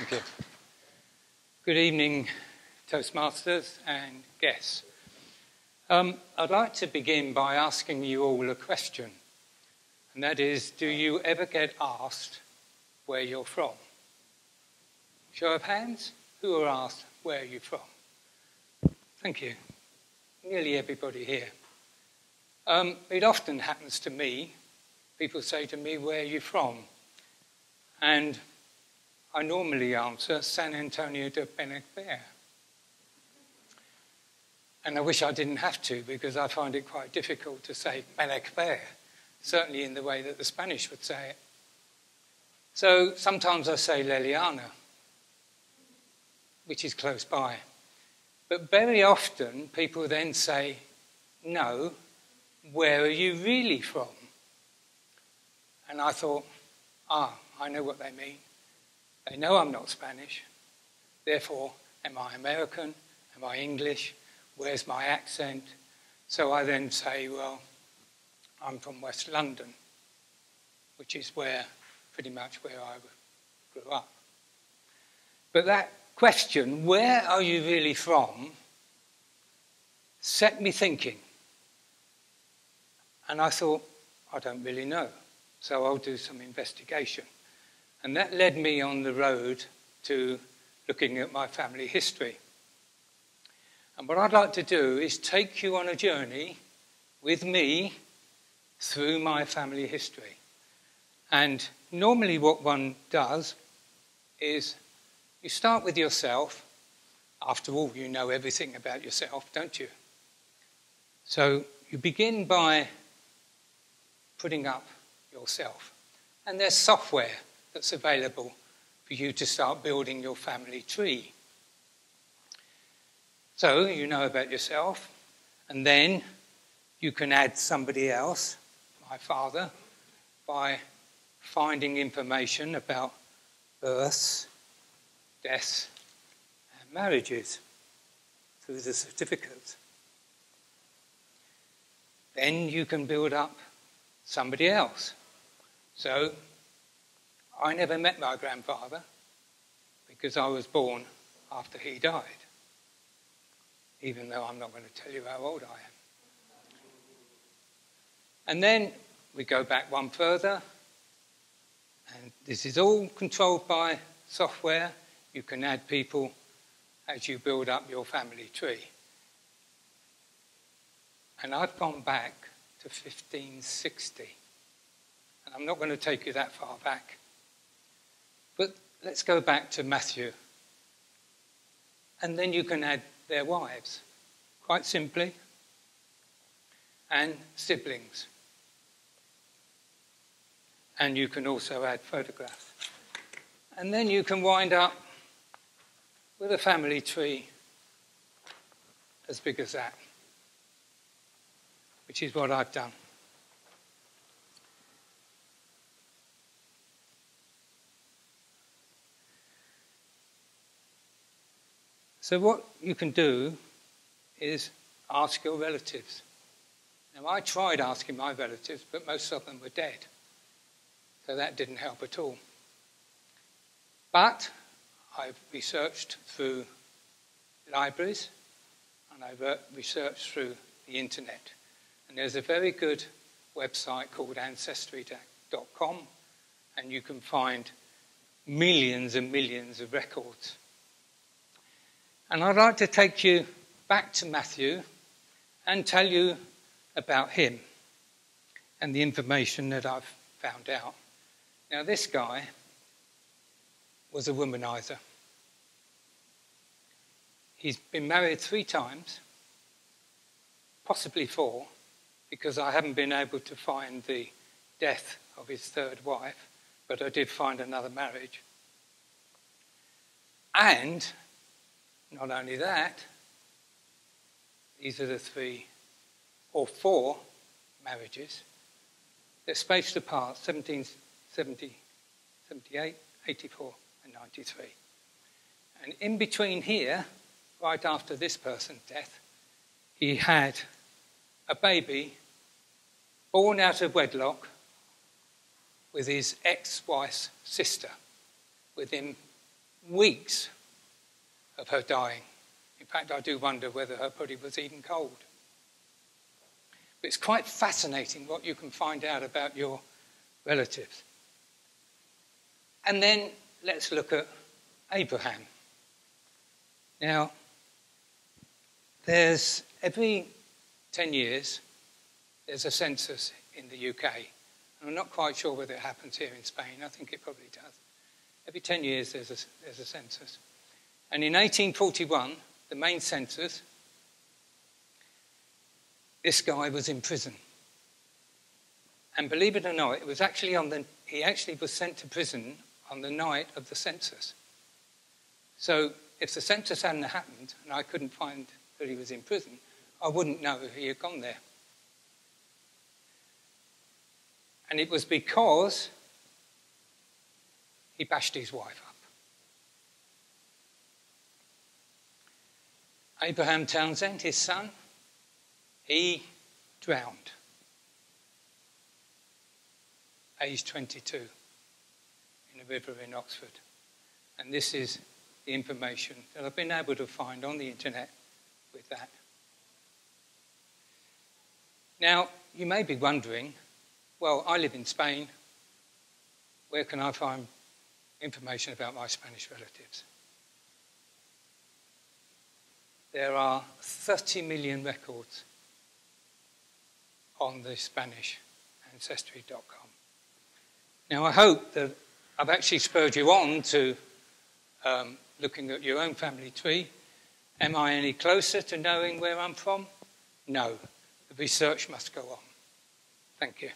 Thank you. Good evening, Toastmasters and guests. I'd like to begin by asking you all a question, and that is, do you ever get asked where you're from? Show of hands, who are asked where you're from? Thank you. Nearly everybody here. It often happens to me. People say to me, where are you from? And I normally answer San Antonio de Benacber. And I wish I didn't have to, because I find it quite difficult to say Benacber, certainly in the way that the Spanish would say it. So sometimes I say Leliana, which is close by. But very often people then say, no, where are you really from? And I thought, I know what they mean. They know I'm not Spanish. Therefore, am I American? Am I English? Where's my accent? So I then say, well, I'm from West London, which is pretty much where I grew up. But that question, where are you really from, set me thinking. And I thought, I don't really know, so I'll do some investigation. And that led me on the road to looking at my family history. And what I'd like to do is take you on a journey with me through my family history. And normally what one does is you start with yourself. After all, you know everything about yourself, don't you? So you begin by putting up yourself. And there's software that's available for you to start building your family tree. So you know about yourself, and then you can add somebody else, my father, by finding information about births, deaths, and marriages through the certificates. Then you can build up somebody else. So I never met my grandfather because I was born after he died, even though I'm not going to tell you how old I am. And then we go back one further, and this is all controlled by software. You can add people as you build up your family tree. And I've gone back to 1560. And I'm not going to take you that far back. But let's go back to Matthew. And then you can add their wives, quite simply, and siblings. And you can also add photographs. And then you can wind up with a family tree as big as that, which is what I've done. So what you can do is ask your relatives. Now, I tried asking my relatives, but most of them were dead. So that didn't help at all. But I've researched through libraries, and I've researched through the internet. And there's a very good website called Ancestry.com, and you can find millions and millions of records. And I'd like to take you back to Matthew and tell you about him and the information that I've found out. Now, this guy was a womanizer. He's been married 3 times, possibly 4, because I haven't been able to find the death of his 3rd wife, but I did find another marriage. And not only that, these are the 3 or 4 marriages. They're spaced apart, 1770, 78, 84, and 93. And in between here, right after this person's death, he had a baby born out of wedlock with his ex-wife's sister within weeks of her dying. In fact, I do wonder whether her body was even cold. But it's quite fascinating what you can find out about your relatives. And then let's look at Abraham. Now, there's every 10 years, there's a census in the UK. And I'm not quite sure whether it happens here in Spain. I think it probably does. Every 10 years, there's a census. And in 1841, the main census, this guy was in prison. And believe it or not, it was actually he actually was sent to prison on the night of the census. So if the census hadn't happened and I couldn't find that he was in prison, I wouldn't know if he had gone there. And it was because he bashed his wife up. Abraham Townsend, his son, he drowned, aged 22, in a river in Oxford. And this is the information that I've been able to find on the internet with that. Now, you may be wondering, well, I live in Spain. Where can I find information about my Spanish relatives? There are 30 million records on the Spanish ancestry.com. Now, I hope that I've actually spurred you on to looking at your own family tree. Am I any closer to knowing where I'm from? No. The research must go on. Thank you.